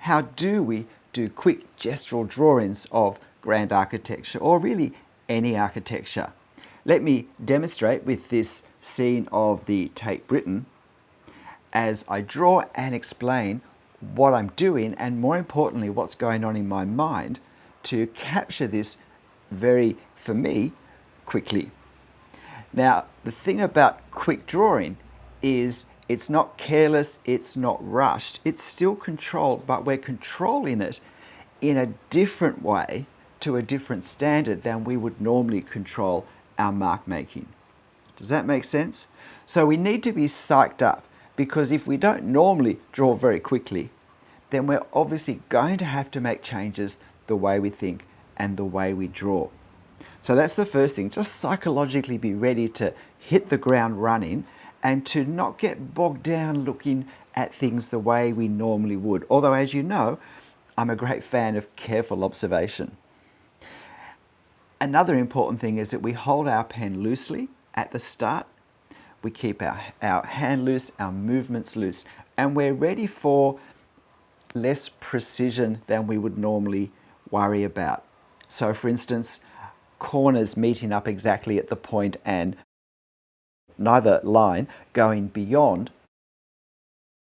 how do we do quick gestural drawings of grand architecture, or really any architecture? Let me demonstrate with this scene of the Tate Britain as I draw and explain what I'm doing, and more importantly, what's going on in my mind to capture this very, for me, quickly. Now, the thing about quick drawing is it's not careless, it's not rushed, it's still controlled, but we're controlling it in a different way to a different standard than we would normally control our mark making. Does that make sense? So we need to be psyched up, because if we don't normally draw very quickly, then we're obviously going to have to make changes the way we think and the way we draw. So that's the first thing, just psychologically be ready to hit the ground running and to not get bogged down looking at things the way we normally would. Although, as you know, I'm a great fan of careful observation. Another important thing is that we hold our pen loosely at the start. We keep our hand loose, our movements loose, and we're ready for less precision than we would normally worry about. So for instance, corners meeting up exactly at the point and neither line going beyond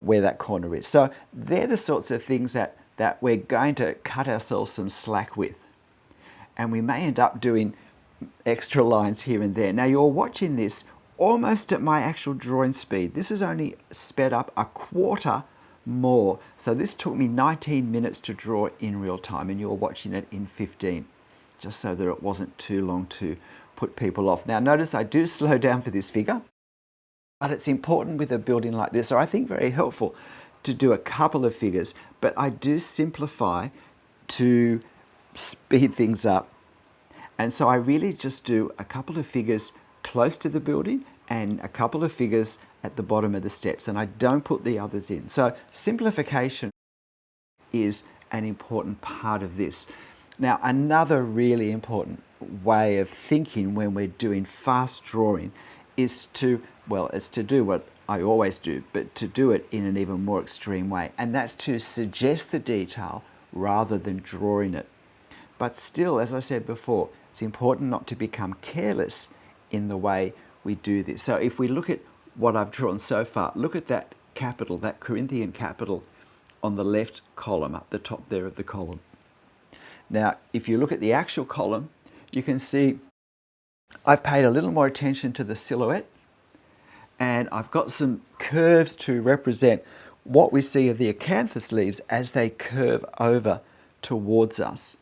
where that corner is. So they're the sorts of things that we're going to cut ourselves some slack with. And we may end up doing extra lines here and there. Now you're watching this almost at my actual drawing speed. This is only sped up a quarter more. So this took me 19 minutes to draw in real time, and you're watching it in 15, just so that it wasn't too long to put people off. Now notice I do slow down for this figure, but it's important with a building like this, or I think very helpful, to do a couple of figures, but I do simplify to speed things up. And so I really just do a couple of figures close to the building and a couple of figures at the bottom of the steps, and I don't put the others in. So simplification is an important part of this. Now, another really important way of thinking when we're doing fast drawing is to do what I always do, but to do it in an even more extreme way, and that's to suggest the detail rather than drawing it. But still, as I said before, it's important not to become careless in the way we do this. So if we look at what I've drawn so far, look at that capital, that Corinthian capital on the left column, up the top there of the column. Now, if you look at the actual column, you can see I've paid a little more attention to the silhouette, and I've got some curves to represent what we see of the acanthus leaves as they curve over towards us.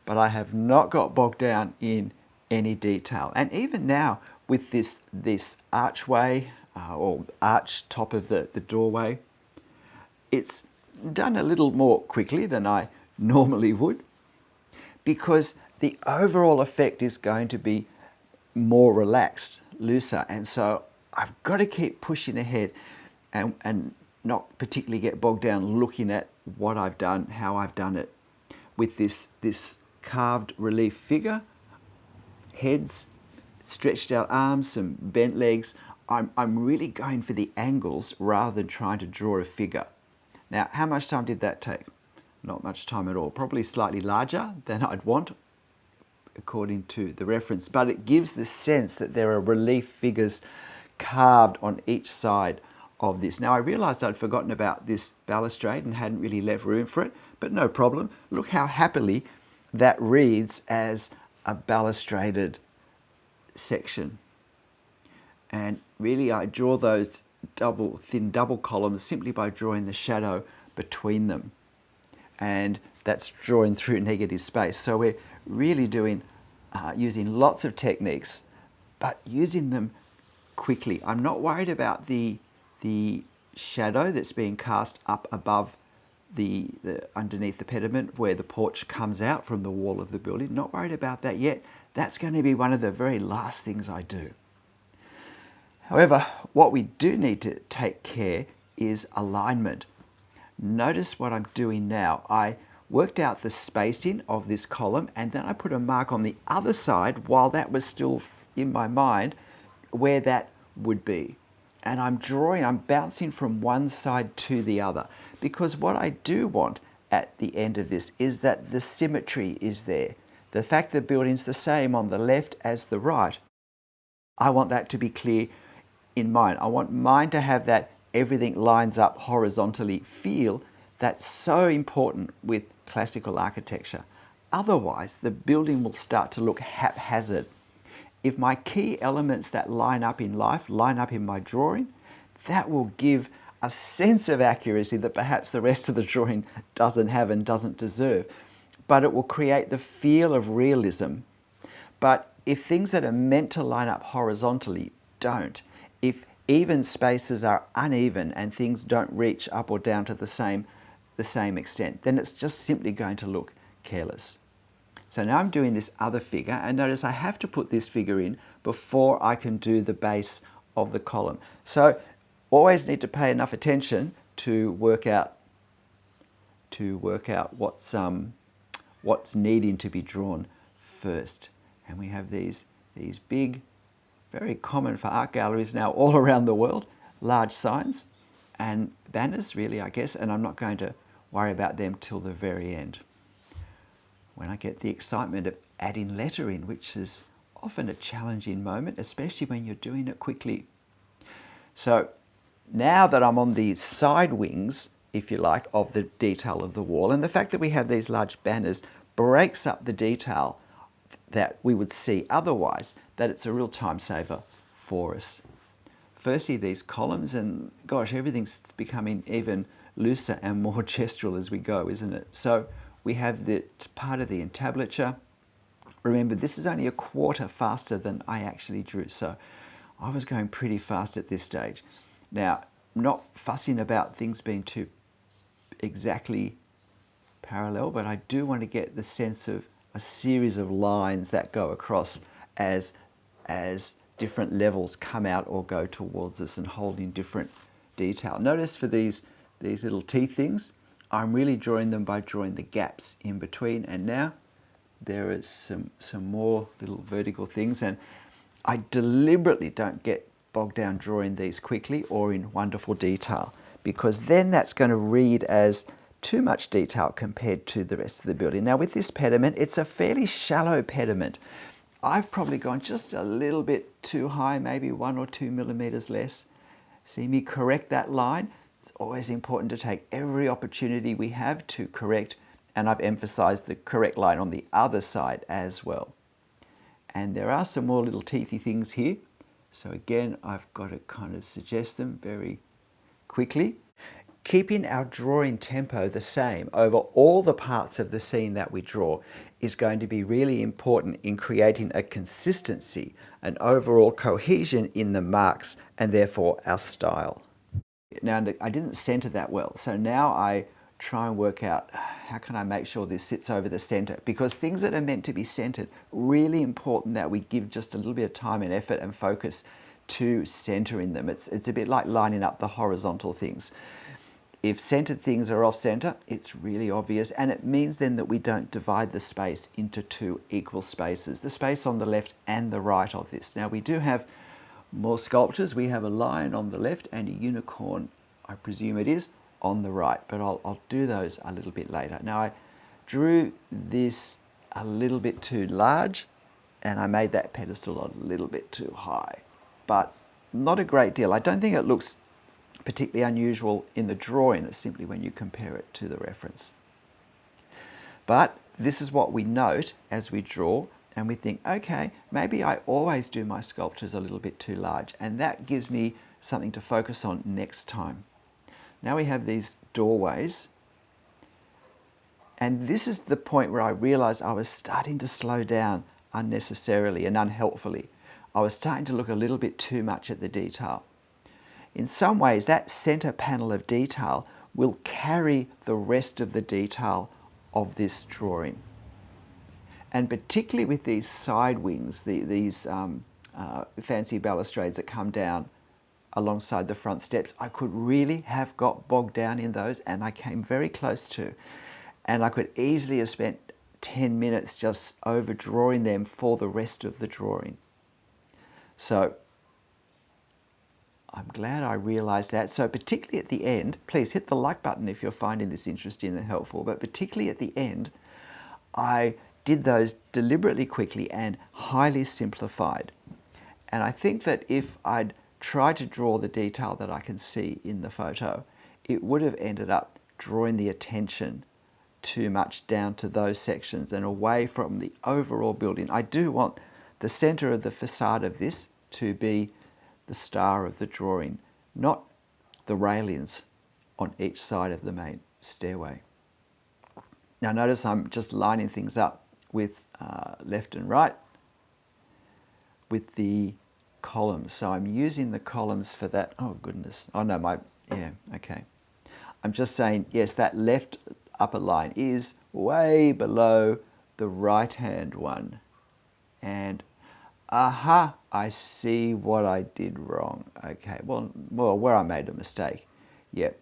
But I have not got bogged down in any detail. And even now with this archway or arch top of the doorway, it's done a little more quickly than I normally would, because the overall effect is going to be more relaxed, looser. And so I've got to keep pushing ahead and not particularly get bogged down looking at what I've done, how I've done it. With this carved relief figure, heads, stretched out arms, some bent legs, I'm really going for the angles rather than trying to draw a figure. Now, how much time did that take? Not much time at all. Probably slightly larger than I'd want, according to the reference, but it gives the sense that there are relief figures carved on each side of this. Now, I realized I'd forgotten about this balustrade and hadn't really left room for it, but no problem. Look how happily that reads as a balustraded section. And really I draw those thin double columns simply by drawing the shadow between them. And that's drawing through negative space. So we're really doing, using lots of techniques, but using them quickly. I'm not worried about the shadow that's being cast up above the underneath the pediment where the porch comes out from the wall of the building. Not worried about that yet. That's going to be one of the very last things I do. However, what we do need to take care is alignment. Notice what I'm doing now. I worked out the spacing of this column, and then I put a mark on the other side while that was still in my mind where that would be. And I'm bouncing from one side to the other, because what I do want at the end of this is that the symmetry is there. The fact the building's the same on the left as the right, I want that to be clear in mine. I want mine to have that everything lines up horizontally feel that's so important with classical architecture. Otherwise, the building will start to look haphazard. If my key elements that line up in life line up in my drawing, that will give a sense of accuracy that perhaps the rest of the drawing doesn't have and doesn't deserve. But it will create the feel of realism. But if things that are meant to line up horizontally don't, if even spaces are uneven and things don't reach up or down to the same extent, then it's just simply going to look careless. So now I'm doing this other figure, and notice I have to put this figure in before I can do the base of the column. So always need to pay enough attention to work out what's needing to be drawn first. And we have these big, very common for art galleries now all around the world, large signs and banners really, I guess, and I'm not going to worry about them till the very end, when I get the excitement of adding lettering, which is often a challenging moment, especially when you're doing it quickly. So now that I'm on the side wings, if you like, of the detail of the wall, and the fact that we have these large banners breaks up the detail that we would see otherwise, that it's a real time saver for us. Firstly, these columns, and gosh, everything's becoming even looser and more gestural as we go, isn't it? So we have the part of the entablature. Remember, this is only a quarter faster than I actually drew, so I was going pretty fast at this stage. Now, I'm not fussing about things being too exactly parallel, but I do want to get the sense of a series of lines that go across as different levels come out or go towards us and holding different detail. Notice for these little teeth things, I'm really drawing them by drawing the gaps in between, and now there is some more little vertical things, and I deliberately don't get bogged down drawing these quickly or in wonderful detail, because then that's going to read as too much detail compared to the rest of the building. Now with this pediment, it's a fairly shallow pediment. I've probably gone just a little bit too high, maybe 1 or 2 millimeters less. See me correct that line. It's always important to take every opportunity we have to correct, and I've emphasized the correct line on the other side as well. And there are some more little teethy things here. So again, I've got to kind of suggest them very quickly. Keeping our drawing tempo the same over all the parts of the scene that we draw is going to be really important in creating a consistency, an overall cohesion in the marks, and therefore our style. Now, I didn't center that well, so now I try and work out how can I make sure this sits over the center, because things that are meant to be centered, really important that we give just a little bit of time and effort and focus to centering them. It's a bit like lining up the horizontal things. If centered things are off center, it's really obvious, and it means then that we don't divide the space into two equal spaces, the space on the left and the right of this. Now we do have more sculptures. We have a lion on the left and a unicorn, I presume it is, on the right, but I'll do those a little bit later. Now I drew this a little bit too large, and I made that pedestal a little bit too high, but not a great deal. I don't think it looks particularly unusual in the drawing. It's simply when you compare it to the reference. But this is what we note as we draw, and we think, okay, maybe I always do my sculptures a little bit too large, and that gives me something to focus on next time. Now we have these doorways, and this is the point where I realized I was starting to slow down unnecessarily and unhelpfully. I was starting to look a little bit too much at the detail. In some ways, that center panel of detail will carry the rest of the detail of this drawing. And particularly with these side wings, these fancy balustrades that come down alongside the front steps, I could really have got bogged down in those, and I came very close to. And I could easily have spent 10 minutes just overdrawing them for the rest of the drawing. So I'm glad I realized that. So particularly at the end, please hit the like button if you're finding this interesting and helpful, but particularly at the end, I did those deliberately quickly and highly simplified. And I think that if I'd tried to draw the detail that I can see in the photo, it would have ended up drawing the attention too much down to those sections and away from the overall building. I do want the center of the facade of this to be the star of the drawing, not the railings on each side of the main stairway. Now notice I'm just lining things up with left and right with the columns. So I'm using the columns for that. Oh goodness. Oh no, yeah, okay. I'm just saying, yes, that left upper line is way below the right hand one. And aha, I see what I did wrong. Okay, well, where I made a mistake. Yep.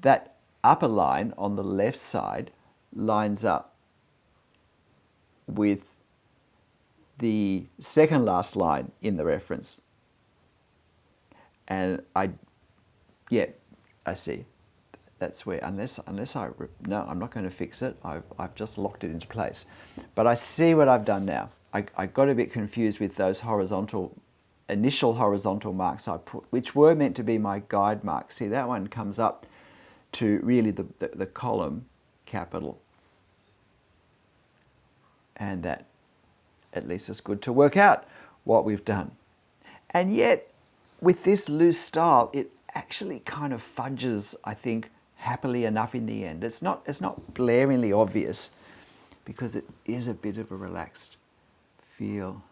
That upper line on the left side lines up with the second last line in the reference. And I see. That's where, unless no, I'm not going to fix it. I've just locked it into place. But I see what I've done now. I got a bit confused with those initial horizontal marks I put, which were meant to be my guide marks. See, that one comes up to really the column capital. And that at least is good to work out what we've done. And yet, with this loose style, it actually kind of fudges, I think, happily enough in the end. It's not blaringly obvious because it is a bit of a relaxed feel.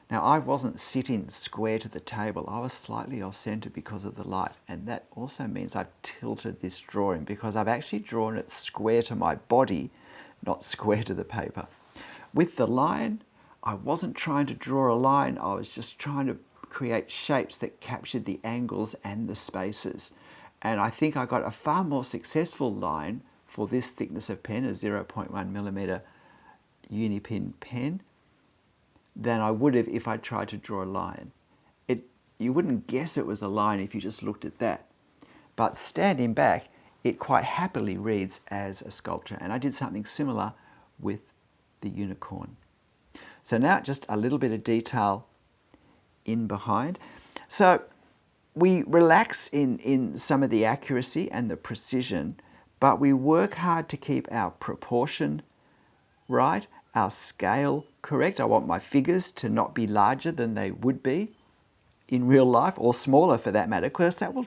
Now, I wasn't sitting square to the table. I was slightly off center because of the light. And that also means I've tilted this drawing because I've actually drawn it square to my body, not square to the paper. With the line, I wasn't trying to draw a line. I was just trying to create shapes that captured the angles and the spaces. And I think I got a far more successful line for this thickness of pen, a 0.1 millimeter Unipin pen, than I would have if I tried to draw a line. You wouldn't guess it was a line if you just looked at that. But standing back, it quite happily reads as a sculpture. And I did something similar with the unicorn. So now just a little bit of detail in behind. So we relax in some of the accuracy and the precision, but we work hard to keep our proportion right, our scale correct. I want my figures to not be larger than they would be in real life, or smaller for that matter, because that will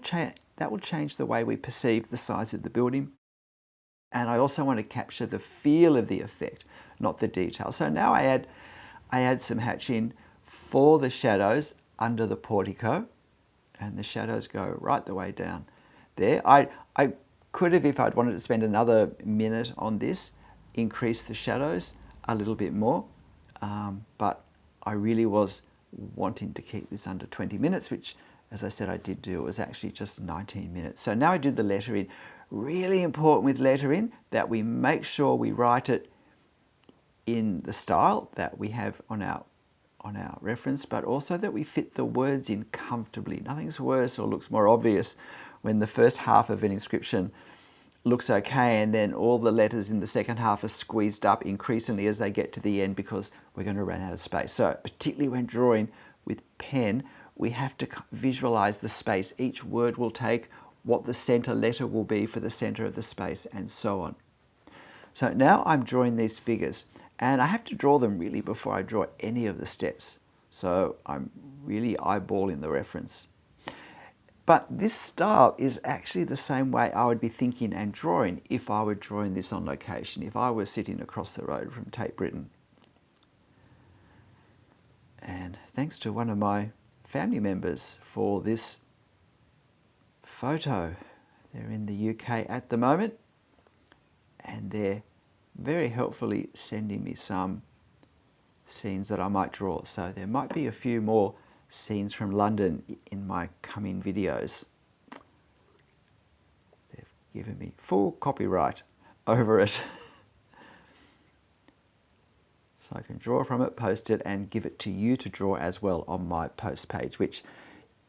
change the way we perceive the size of the building. And I also want to capture the feel of the effect, not the detail. So now I add some hatching for the shadows under the portico, and the shadows go right the way down there. I could have, if I'd wanted to spend another minute on this, increased the shadows a little bit more, but I really was wanting to keep this under 20 minutes, which, as I said, I did do. It was actually just 19 minutes. So now I do the lettering. Really important with lettering that we make sure we write it in the style that we have on our reference, but also that we fit the words in comfortably. Nothing's worse or looks more obvious when the first half of an inscription looks okay and then all the letters in the second half are squeezed up increasingly as they get to the end because we're going to run out of space. So particularly when drawing with pen, we have to visualize the space each word will take, what the center letter will be for the center of the space, and so on. So now I'm drawing these figures, and I have to draw them really before I draw any of the steps. So I'm really eyeballing the reference. But this style is actually the same way I would be thinking and drawing if I were drawing this on location, if I were sitting across the road from Tate Britain. And thanks to one of my family members for this photo. They're in the UK at the moment, and they're very helpfully sending me some scenes that I might draw. So there might be a few more scenes from London in my coming videos. They've given me full copyright over it. So I can draw from it, post it, and give it to you to draw as well on my post page, which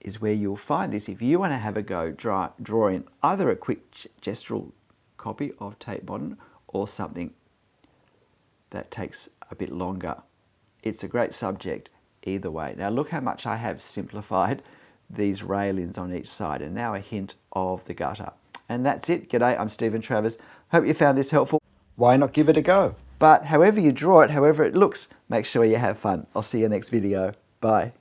is where you'll find this. If you want to have a go drawing either a quick gestural copy of Tate Modern or something that takes a bit longer, it's a great subject either way. Now look how much I have simplified these railings on each side, and now a hint of the gutter. And that's it. G'day, I'm Stephen Travers. Hope you found this helpful. Why not give it a go? But however you draw it, however it looks, make sure you have fun. I'll see you next video. Bye.